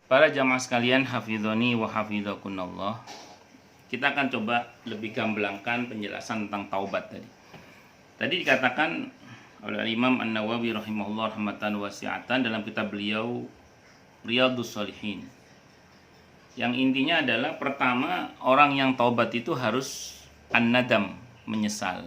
Para jamaah sekalian, hafidhoni wa hafidhakunallah. Kita akan coba lebih gamblangkan penjelasan tentang taubat tadi. Tadi dikatakan oleh Imam An-Nawawi rahimahullah rahmatan wasi'atan dalam kitab beliau Riyadhus Shalihin. Yang intinya adalah pertama, orang yang taubat itu harus an-nadam, menyesal.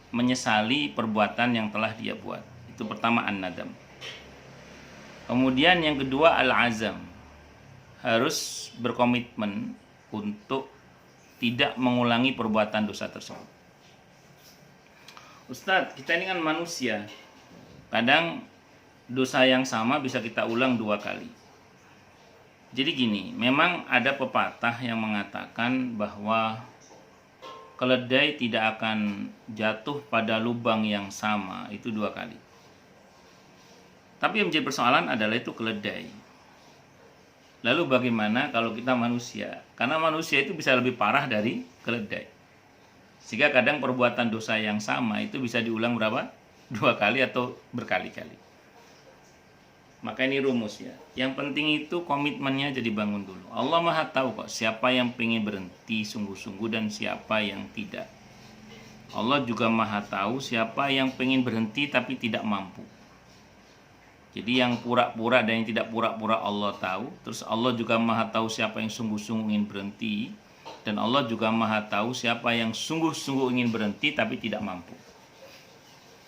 Menyesali perbuatan yang telah dia buat. Itu pertama an-nadam. Kemudian yang kedua al-azam, harus berkomitmen untuk tidak mengulangi perbuatan dosa tersebut. Ustadz, kita ini kan manusia, kadang dosa yang sama bisa kita ulang 2 kali. Jadi gini, memang ada pepatah yang mengatakan bahwa keledai tidak akan jatuh pada lubang yang sama itu 2 kali. Tapi yang menjadi persoalan adalah itu keledai. Lalu bagaimana kalau kita manusia? Karena manusia itu bisa lebih parah dari keledai. Sehingga kadang perbuatan dosa yang sama itu bisa diulang berapa? 2 kali atau berkali-kali. Maka ini rumus ya. Yang penting itu komitmennya jadi bangun dulu. Allah Maha tahu kok siapa yang pengen berhenti sungguh-sungguh dan siapa yang tidak. Allah juga Maha tahu siapa yang pengen berhenti tapi tidak mampu. Jadi yang pura-pura dan yang tidak pura-pura Allah tahu. Terus Allah juga Maha tahu siapa yang sungguh-sungguh ingin berhenti. Dan Allah juga Maha tahu siapa yang sungguh-sungguh ingin berhenti tapi tidak mampu.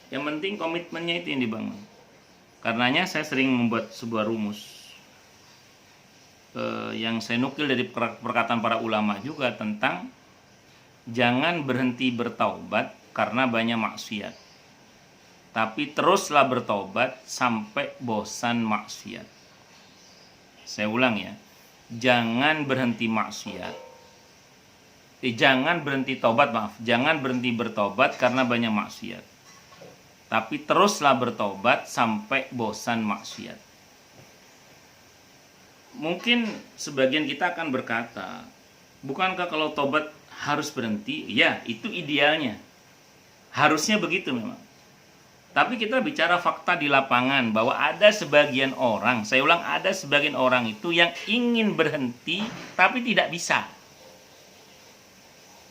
Yang penting komitmennya itu yang dibangun. Karenanya saya sering membuat sebuah rumus yang saya nukil dari perkataan para ulama juga tentang jangan berhenti bertaubat karena banyak maksiat. Tapi teruslah bertobat sampai bosan maksiat. Saya ulang ya. Jangan berhenti maksiat. Jangan berhenti tobat, Jangan berhenti bertobat karena banyak maksiat. Tapi teruslah bertobat sampai bosan maksiat. Mungkin sebagian kita akan berkata, bukankah kalau tobat harus berhenti? Ya, itu idealnya. Harusnya begitu memang. Tapi kita bicara fakta di lapangan bahwa ada sebagian orang, saya ulang, ada sebagian orang itu yang ingin berhenti tapi tidak bisa.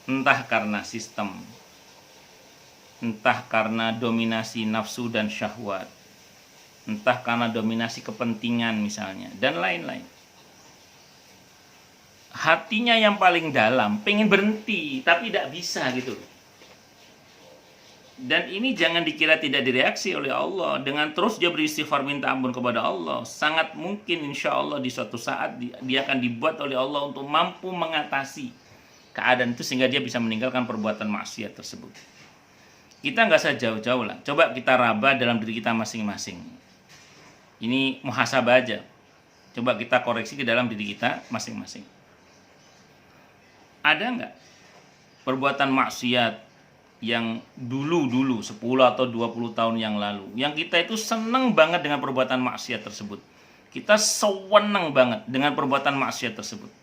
Entah karena sistem, entah karena dominasi nafsu dan syahwat, entah karena dominasi kepentingan misalnya, dan lain-lain. Hatinya yang paling dalam pengen berhenti tapi tidak bisa gitu. Dan ini jangan dikira tidak direaksi oleh Allah. Dengan terus dia beristighfar minta ampun kepada Allah, sangat mungkin insya Allah di suatu saat dia akan dibuat oleh Allah untuk mampu mengatasi keadaan itu sehingga dia bisa meninggalkan perbuatan maksiat tersebut. Kita nggak usah jauh-jauh lah. Coba kita raba dalam diri kita masing-masing. Ini muhasabah aja. Coba kita koreksi ke dalam diri kita masing-masing. Ada nggak perbuatan maksiat yang dulu 10 atau 20 tahun yang lalu yang kita itu seneng banget dengan perbuatan maksiat tersebut, kita sewenang banget dengan perbuatan maksiat tersebut,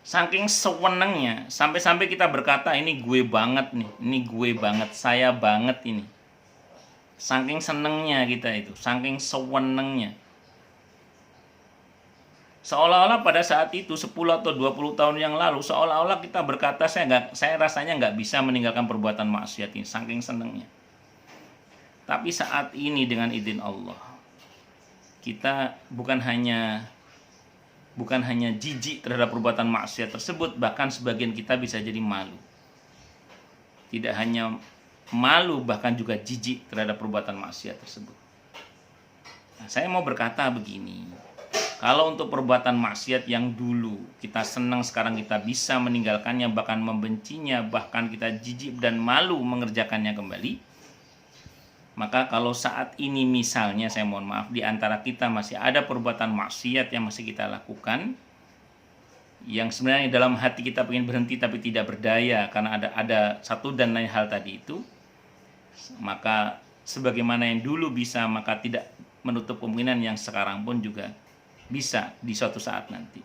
saking sewenangnya sampai-sampai kita berkata ini gue banget nih, ini gue banget, saya banget ini, saking senengnya kita itu, saking sewenangnya. Seolah-olah pada saat itu 10 atau 20 tahun yang lalu seolah-olah kita berkata saya rasanya nggak bisa meninggalkan perbuatan maksiat ini, saking senengnya. Tapi saat ini dengan izin Allah, kita bukan hanya jijik terhadap perbuatan maksiat tersebut, bahkan sebagian kita bisa jadi malu. Tidak hanya malu, bahkan juga jijik terhadap perbuatan maksiat tersebut. Nah, saya mau berkata begini. Kalau untuk perbuatan maksiat yang dulu kita senang, sekarang kita bisa meninggalkannya, bahkan membencinya, bahkan kita jijik dan malu mengerjakannya kembali, maka kalau saat ini misalnya, saya mohon maaf, di antara kita masih ada perbuatan maksiat yang masih kita lakukan, yang sebenarnya dalam hati kita ingin berhenti tapi tidak berdaya karena ada satu dan lain hal tadi itu, maka sebagaimana yang dulu bisa, maka tidak menutup kemungkinan yang sekarang pun juga bisa di suatu saat nanti.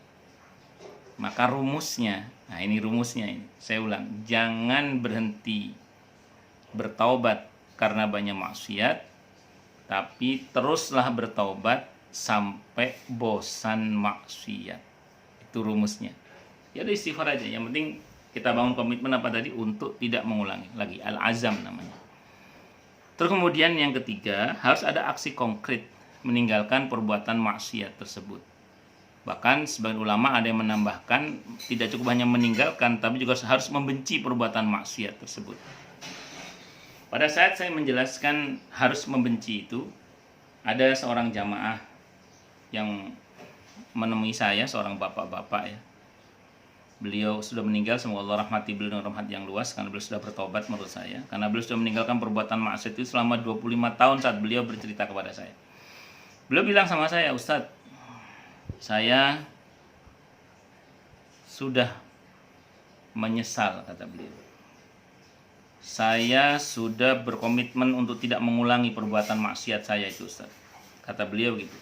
Maka rumusnya, nah ini rumusnya ini, saya ulang, jangan berhenti bertaubat karena banyak maksiat, tapi teruslah bertaubat sampai bosan maksiat. Itu rumusnya. Ya udah istighfar aja. Yang penting kita bangun komitmen apa tadi untuk tidak mengulangi lagi. Al-azam namanya. Terus kemudian yang ketiga, harus ada aksi konkret meninggalkan perbuatan maksiat tersebut. Bahkan sebagian ulama ada yang menambahkan tidak cukup hanya meninggalkan, tapi juga harus membenci perbuatan maksiat tersebut. Pada saat saya menjelaskan harus membenci itu, ada seorang jamaah yang menemui saya, seorang bapak-bapak ya. Beliau sudah meninggal, semoga Allah rahmati beliau dengan rahmat yang luas karena beliau sudah bertobat menurut saya. Karena beliau sudah meninggalkan perbuatan maksiat itu selama 25 tahun saat beliau bercerita kepada saya. Beliau bilang sama saya, Ustadz, saya sudah menyesal, kata beliau. Saya sudah berkomitmen untuk tidak mengulangi perbuatan maksiat saya itu, Ustaz. Kata beliau gitu.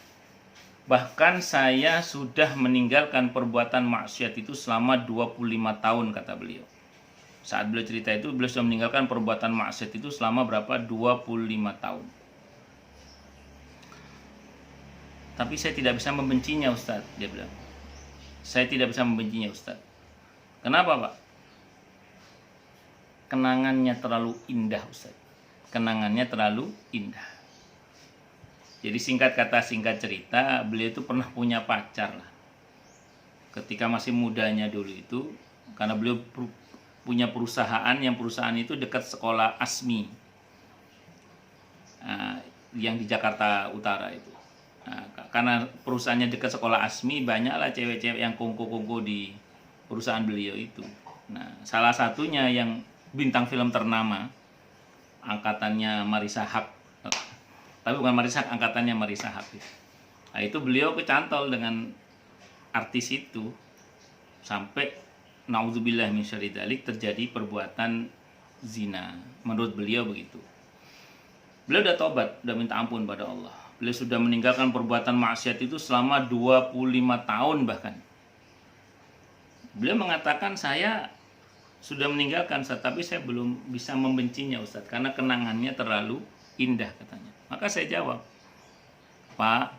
Bahkan saya sudah meninggalkan perbuatan maksiat itu selama 25 tahun, kata beliau. Saat beliau cerita itu, beliau sudah meninggalkan perbuatan maksiat itu selama berapa? 25 tahun. Tapi saya tidak bisa membencinya, Ustaz, dia bilang. Saya tidak bisa membencinya, Ustaz. Kenapa, Pak? Kenangannya terlalu indah, Ustaz. Kenangannya terlalu indah. Jadi singkat kata, singkat cerita, beliau itu pernah punya pacar lah. Ketika masih mudanya dulu itu, karena beliau punya perusahaan, yang perusahaan itu dekat sekolah Asmi. Yang di Jakarta Utara itu. Nah, karena perusahaannya dekat sekolah Asmi, banyaklah cewek-cewek yang kongko-kongko di perusahaan beliau itu. Nah, salah satunya yang bintang film ternama, angkatannya Marissa Haque, tapi bukan Marissa Haque, angkatannya Marissa Haque. Nah, itu beliau kecantol dengan artis itu sampai naudzubillah min syarri dzalik terjadi perbuatan zina. Menurut beliau begitu. Beliau udah tobat, udah minta ampun pada Allah. Beliau sudah meninggalkan perbuatan maksiat itu selama 25 tahun bahkan. Beliau mengatakan, saya sudah meninggalkan, Ustaz, tapi saya belum bisa membencinya, Ustaz, karena kenangannya terlalu indah, katanya. Maka saya jawab, Pak,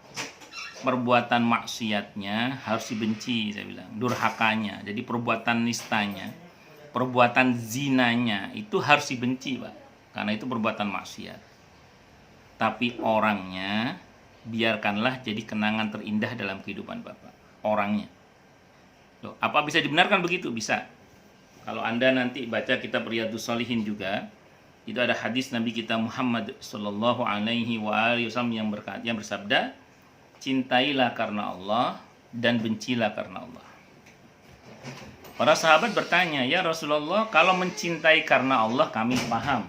perbuatan maksiatnya harus dibenci, saya bilang. Durhakanya, jadi perbuatan nistanya, perbuatan zinanya itu harus dibenci, Pak, karena itu perbuatan maksiat. Tapi orangnya biarkanlah jadi kenangan terindah dalam kehidupan Bapak. Orangnya. Loh, apa bisa dibenarkan begitu? Bisa. Kalau Anda nanti baca kitab Riyadhus Shalihin juga, itu ada hadis Nabi kita Muhammad sallallahu alaihi wasallam yang bersabda, cintailah karena Allah dan bencilah karena Allah. Para sahabat bertanya, ya Rasulullah, kalau mencintai karena Allah kami paham.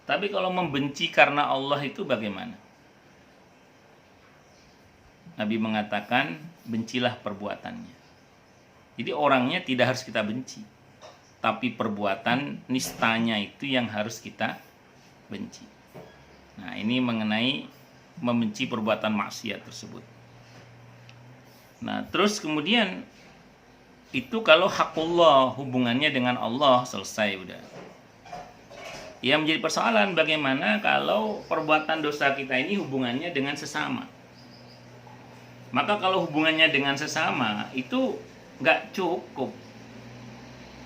Tapi kalau membenci karena Allah itu bagaimana? Nabi mengatakan, bencilah perbuatannya. Jadi orangnya tidak harus kita benci, tapi perbuatan nistanya itu yang harus kita benci. Nah, ini mengenai membenci perbuatan maksiat tersebut. Nah, terus kemudian itu kalau hakullah, hubungannya dengan Allah, selesai udah. Yang menjadi persoalan bagaimana kalau perbuatan dosa kita ini hubungannya dengan sesama. Maka kalau hubungannya dengan sesama itu nggak cukup,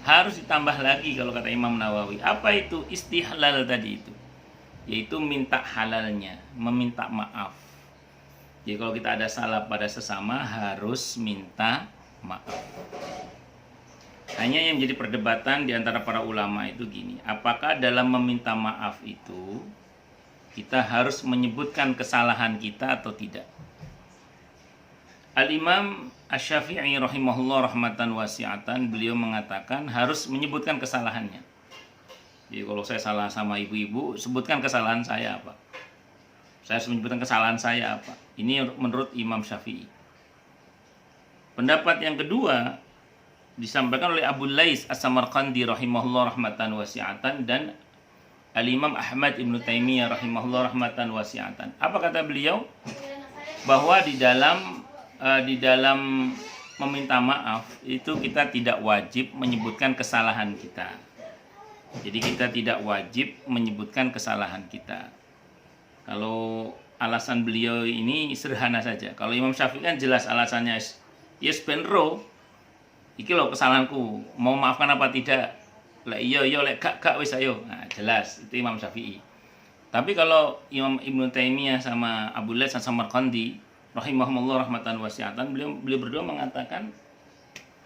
harus ditambah lagi kalau kata Imam Nawawi. Apa itu istihlal tadi itu? Yaitu minta halalnya, meminta maaf. Jadi kalau kita ada salah pada sesama harus minta maaf. Hanya yang menjadi perdebatan di antara para ulama itu gini, apakah dalam meminta maaf itu kita harus menyebutkan kesalahan kita atau tidak? Al-Imam Asy-Syafi'i rahimahullah rahmatan wasi'atan, beliau mengatakan harus menyebutkan kesalahannya. Jadi kalau saya salah sama ibu-ibu, sebutkan kesalahan saya apa. Saya harus menyebutkan kesalahan saya apa. Ini menurut Imam Syafi'i. Pendapat yang kedua disampaikan oleh Abu Lais As-Samarqandi rahimahullah rahmatan wasi'atan dan Al-Imam Ahmad Ibn Taimiyah rahimahullah rahmatan wasi'atan. Apa kata beliau? Bahwa di dalam meminta maaf itu kita tidak wajib menyebutkan kesalahan kita. Jadi kita tidak wajib menyebutkan kesalahan kita. Kalau alasan beliau ini sederhana saja. Kalau Imam Syafi'i kan jelas alasannya, yes benro, iki loh kesalahanku, mau maafkan apa tidak? Lek iya lek gak wis ayo. Nah, jelas itu Imam Syafi'i. Tapi kalau Imam Ibnu Taimiyah sama Abu Laits As-Samarqandi rahimahumullah rahmatan wasi'atan, beliau berdua mengatakan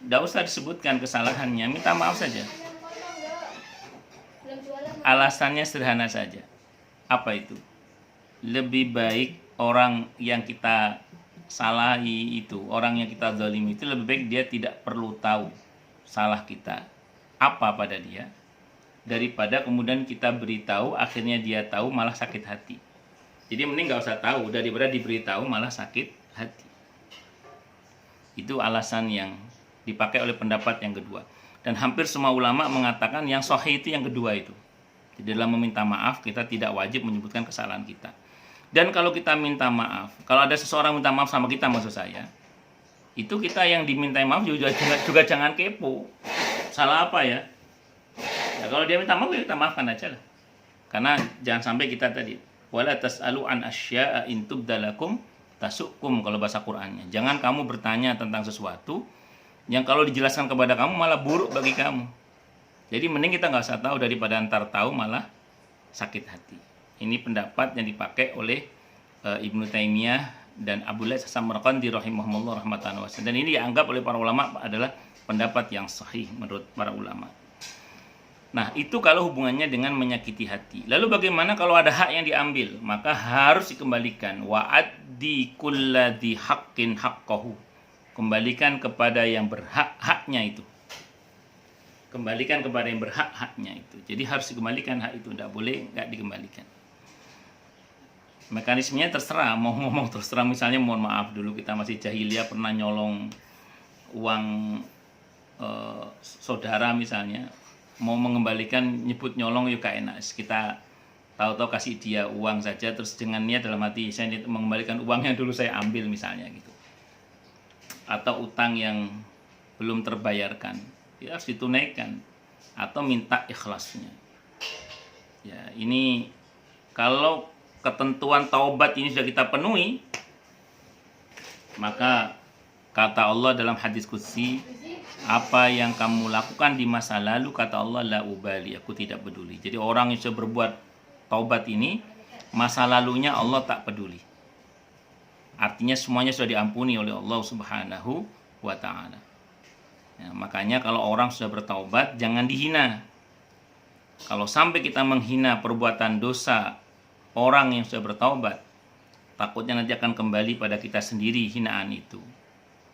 tidak usah disebutkan kesalahannya, minta maaf saja. Alasannya sederhana saja. Apa itu? Lebih baik orang yang kita salahi itu, orang yang kita zalimi itu, lebih baik dia tidak perlu tahu salah kita apa pada dia, daripada kemudian kita beritahu akhirnya dia tahu malah sakit hati. Jadi mending nggak usah tahu daripada diberitahu malah sakit hati. Itu alasan yang dipakai oleh pendapat yang kedua. Dan hampir semua ulama mengatakan yang sahih itu yang kedua itu. Di dalam meminta maaf kita tidak wajib menyebutkan kesalahan kita. Dan kalau kita minta maaf, kalau ada seseorang minta maaf sama kita, maksud saya, itu kita yang dimintai maaf juga jangan kepo. Salah apa ya? Ya kalau dia minta maaf, ya kita maafkan aja lah. Karena jangan sampai kita tadi wala tas'alu an asya'a in tubdalakum tasukum, kalau bahasa Qur'annya. Jangan kamu bertanya tentang sesuatu yang kalau dijelaskan kepada kamu malah buruk bagi kamu. Jadi mending kita nggak usah tahu daripada antar tahu malah sakit hati. Ini pendapat yang dipakai oleh Ibnu Taimiyah dan Abu Laits As-Samarqandi rahimahumullah rahmatan wasi'ah. Dan ini dianggap oleh para ulama adalah pendapat yang sahih menurut para ulama. Nah, itu kalau hubungannya dengan menyakiti hati. Lalu bagaimana kalau ada hak yang diambil? Maka harus dikembalikan. Wa'addi kulladzi haqqin haqqahu. Kembalikan kepada yang berhak haknya itu. Kembalikan kepada yang berhak haknya itu. Jadi harus dikembalikan hak itu, tidak boleh nggak dikembalikan. Mekanismenya terserah, mau ngomong terserah, misalnya mohon maaf dulu kita masih jahiliyah pernah nyolong uang saudara misalnya, mau mengembalikan nyebut nyolong yuk gak enak, kita tahu-tahu kasih dia uang saja terus dengan niat dalam hati saya mengembalikan uang yang dulu saya ambil misalnya gitu, atau utang yang belum terbayarkan ya harus ditunaikan atau minta ikhlasnya. Ya ini kalau ketentuan taubat ini sudah kita penuhi, maka kata Allah dalam hadis qudsi, apa yang kamu lakukan di masa lalu, kata Allah, la ubali, aku tidak peduli. Jadi orang yang sudah berbuat taubat ini, masa lalunya Allah tak peduli. Artinya semuanya sudah diampuni oleh Allah Subhanahu wa ta'ala. Ya, makanya kalau orang sudah bertaubat, jangan dihina. Kalau sampai kita menghina perbuatan dosa orang yang sudah bertaubat, takutnya nanti akan kembali pada kita sendiri hinaan itu.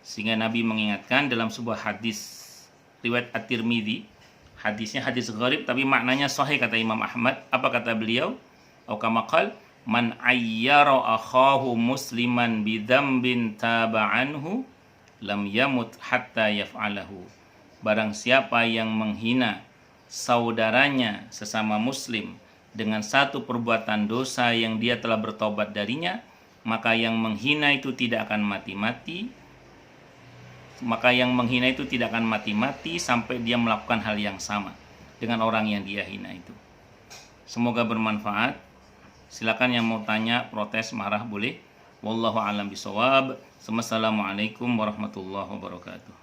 Sehingga Nabi mengingatkan dalam sebuah hadis riwayat At-Tirmidzi, hadisnya hadis gharib tapi maknanya sahih kata Imam Ahmad. Apa kata beliau? Au kama qala, man ayyara akhahu musliman bidzambin taba'anhu lam yamut hatta yaf'alahu. Barang siapa yang menghina saudaranya sesama muslim dengan satu perbuatan dosa yang dia telah bertobat darinya, maka yang menghina itu tidak akan mati-mati. Maka yang menghina itu tidak akan mati-mati sampai dia melakukan hal yang sama dengan orang yang dia hina itu. Semoga bermanfaat. Silakan yang mau tanya, protes, marah boleh. Wallahu a'lam bishawab. Wassalamualaikum warahmatullahi wabarakatuh.